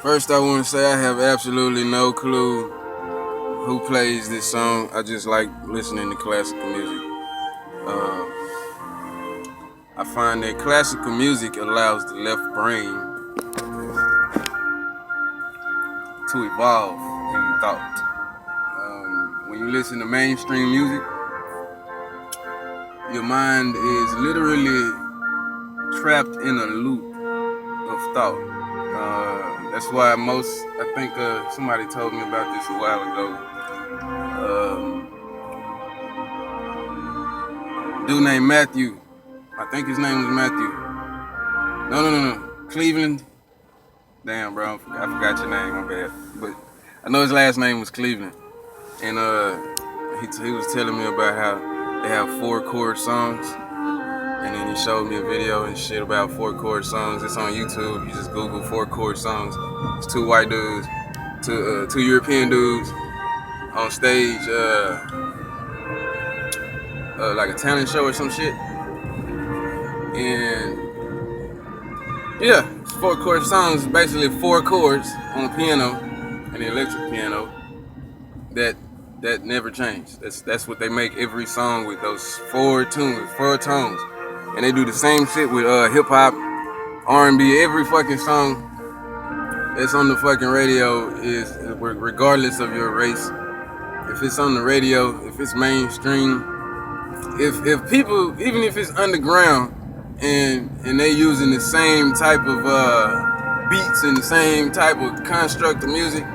First, I want to say I have absolutely no clue who plays this song. I just like listening to classical music. Uh, I find that classical music allows the left brain to evolve in thought. When you listen to mainstream music, your mind is literally trapped in a loop of thought. That's why I think somebody told me about this a while ago. Dude named Matthew. I think his name was Matthew. No. Cleveland. Damn, bro. I forgot your name. My bad. But I know his last name was Cleveland. And he was telling me about how they have 4-chord songs. And then he showed me a video and shit about 4-chord songs. It's on YouTube. You just Google 4-chord songs. It's two white dudes, two European dudes on stage, like a talent show or some shit. And yeah, 4-chord songs, basically 4 chords on a piano, an electric piano, that never change. That's what they make every song with, those 4 tones. And they do the same shit with hip hop, R&B. Every fucking song that's on the fucking radio is, regardless of your race, if it's on the radio, if it's mainstream, if people, even if it's underground, and they using the same type of beats and the same type of construct of music,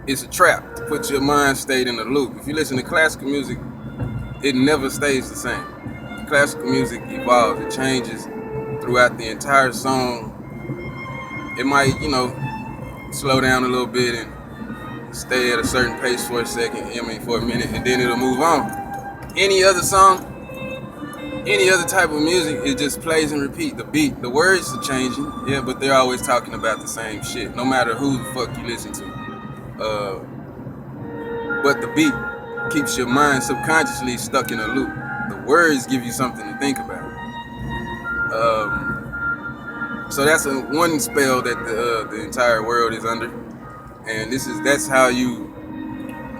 it's a trap to put your mind state in a loop. If you listen to classical music, it never stays the same. Classical music evolves, it changes throughout the entire song. It might, slow down a little bit and stay at a certain pace for a second, for a minute, and then it'll move on. Any other song, any other type of music, it just plays and repeat. The beat, the words are changing, yeah, but they're always talking about the same shit, no matter who the fuck you listen to. But the beat keeps your mind subconsciously stuck in a loop. The words give you something to think about. So that's one spell that the entire world is under, and that's how you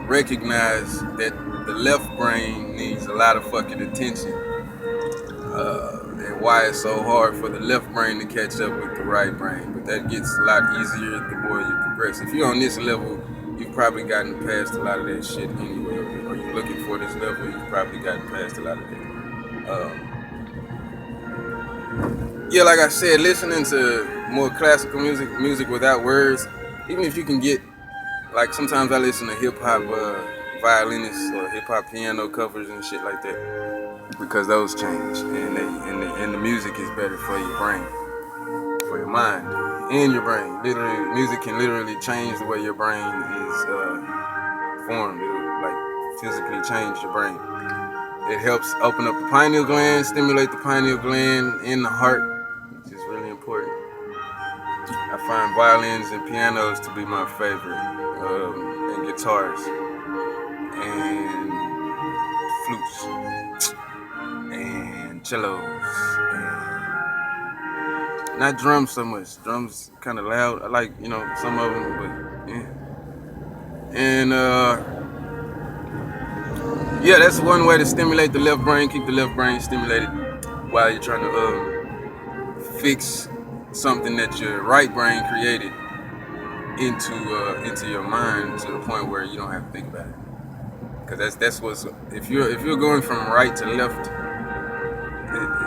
recognize that the left brain needs a lot of fucking attention, and why it's so hard for the left brain to catch up with the right brain. But that gets a lot easier the more you progress. If you're on this level, you've probably gotten past a lot of that shit anyway, or you're looking for this level, you've probably gotten past a lot of that. Yeah, like I said, listening to more classical music without words, even if you can get, like sometimes I listen to hip hop violinists or hip hop piano covers and shit like that, because those change, and the music is better for your brain, for your mind and your brain. Literally, music can literally change the way your brain is formed. It'll like physically change your brain. It helps open up the pineal gland, stimulate the pineal gland in the heart, which is really important. I find violins and pianos to be my favorite, and guitars, and flutes, and cellos, and not drums so much. Drums kind of loud. I like, some of them, but yeah. And yeah, that's one way to stimulate the left brain, keep the left brain stimulated while you're trying to fix something that your right brain created into your mind, to the point where you don't have to think about it. Because that's what's, if you're going from right to left,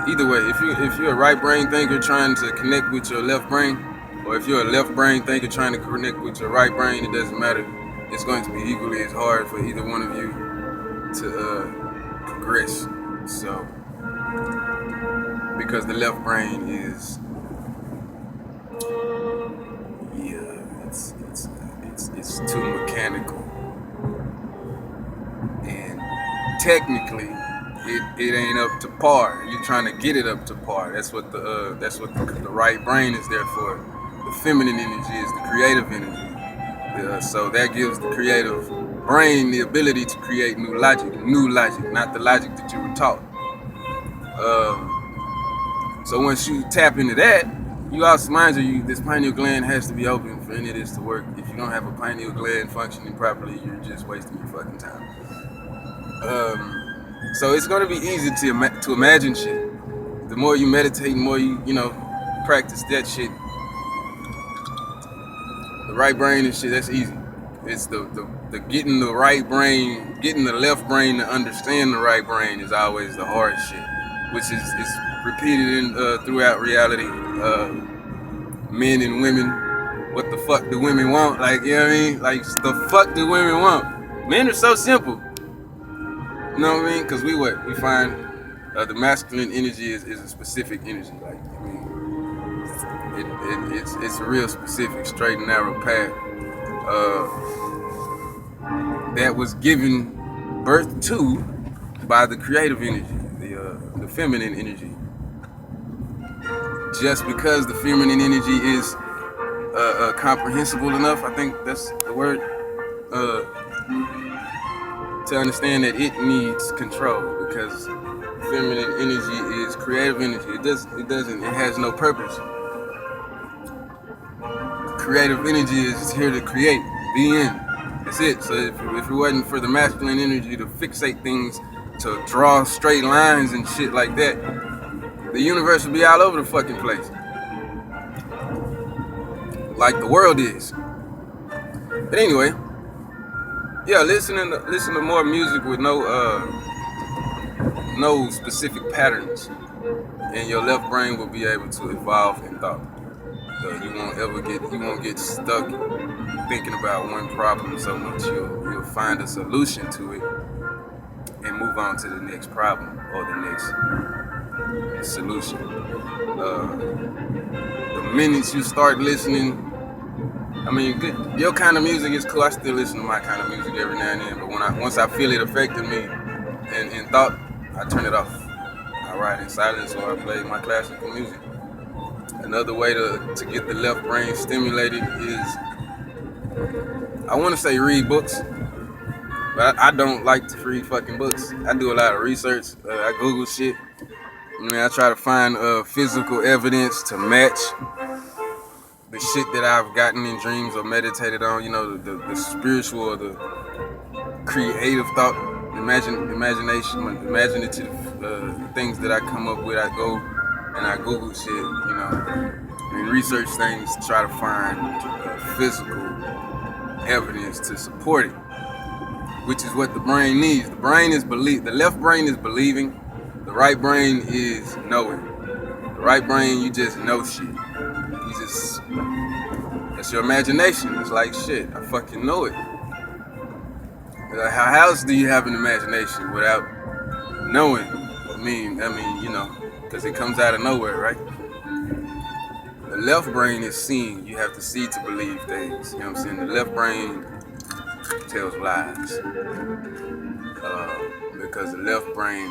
either way, if you're a right brain thinker trying to connect with your left brain, or if you're a left brain thinker trying to connect with your right brain, it doesn't matter. It's going to be equally as hard for either one of you to progress. So, because the left brain is, it's too mechanical, and technically it ain't up to par. You're trying to get it up to par. That's what the right brain is there for. The feminine energy is the creative energy. So that gives the creative brain the ability to create new logic, not the logic that you were taught. So once you tap into that, You also, mind you, this pineal gland has to be open for any of this to work. If you don't have a pineal gland functioning properly, you're just wasting your fucking time. So it's gonna be easy to imagine shit. The more you meditate, the more you practice that shit. The right brain and shit, that's easy. It's the getting the right brain, getting the left brain to understand the right brain is always the hard shit, which is repeated in throughout reality. Men and women, what the fuck do women want? Like, you know what I mean? Like, the fuck do women want? Men are so simple. You know what I mean? Because we find the masculine energy is a specific energy. Like, I mean, it's a real specific, straight and narrow path that was given birth to by the creative energy, the feminine energy. Just because the feminine energy is comprehensible enough, I think that's the word, to understand that it needs control, because feminine energy is creative energy. It has no purpose. Creative energy is here to create. The end. That's it. So if it wasn't for the masculine energy to fixate things, to draw straight lines and shit like that, the universe would be all over the fucking place. Like the world is. But anyway, yeah, listen to more music with no specific patterns, and your left brain will be able to evolve in thought. You won't get stuck thinking about one problem so much. You'll find a solution to it and move on to the next problem or the next solution. The minute you start listening, I mean, your kind of music is cool. I still listen to my kind of music every now and then, but once I feel it affecting me in thought, I turn it off. I ride in silence or I play my classical music. Another way to get the left brain stimulated is, I want to say read books, but I don't like to read fucking books. I do a lot of research. I Google shit. I try to find physical evidence to match the shit that I've gotten in dreams or meditated on. The spiritual or the creative thought, imaginative things that I come up with. I go and I Google shit, and research things to try to find physical evidence to support it, which is what the brain needs. The left brain is believing, the right brain is knowing. The right brain, you just know shit. That's your imagination. It's like, shit, I fucking know it. How else do you have an imagination without knowing? I mean, because it comes out of nowhere, right? The left brain is seeing. You have to see to believe things. You know what I'm saying? The left brain tells lies. Because the left brain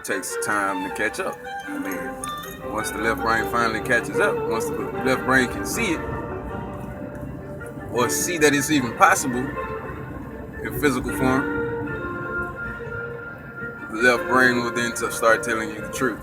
takes time to catch up. I mean, once the left brain finally catches up, once the left brain can see it, or see that it's even possible in physical form, the left brain will then start telling you the truth.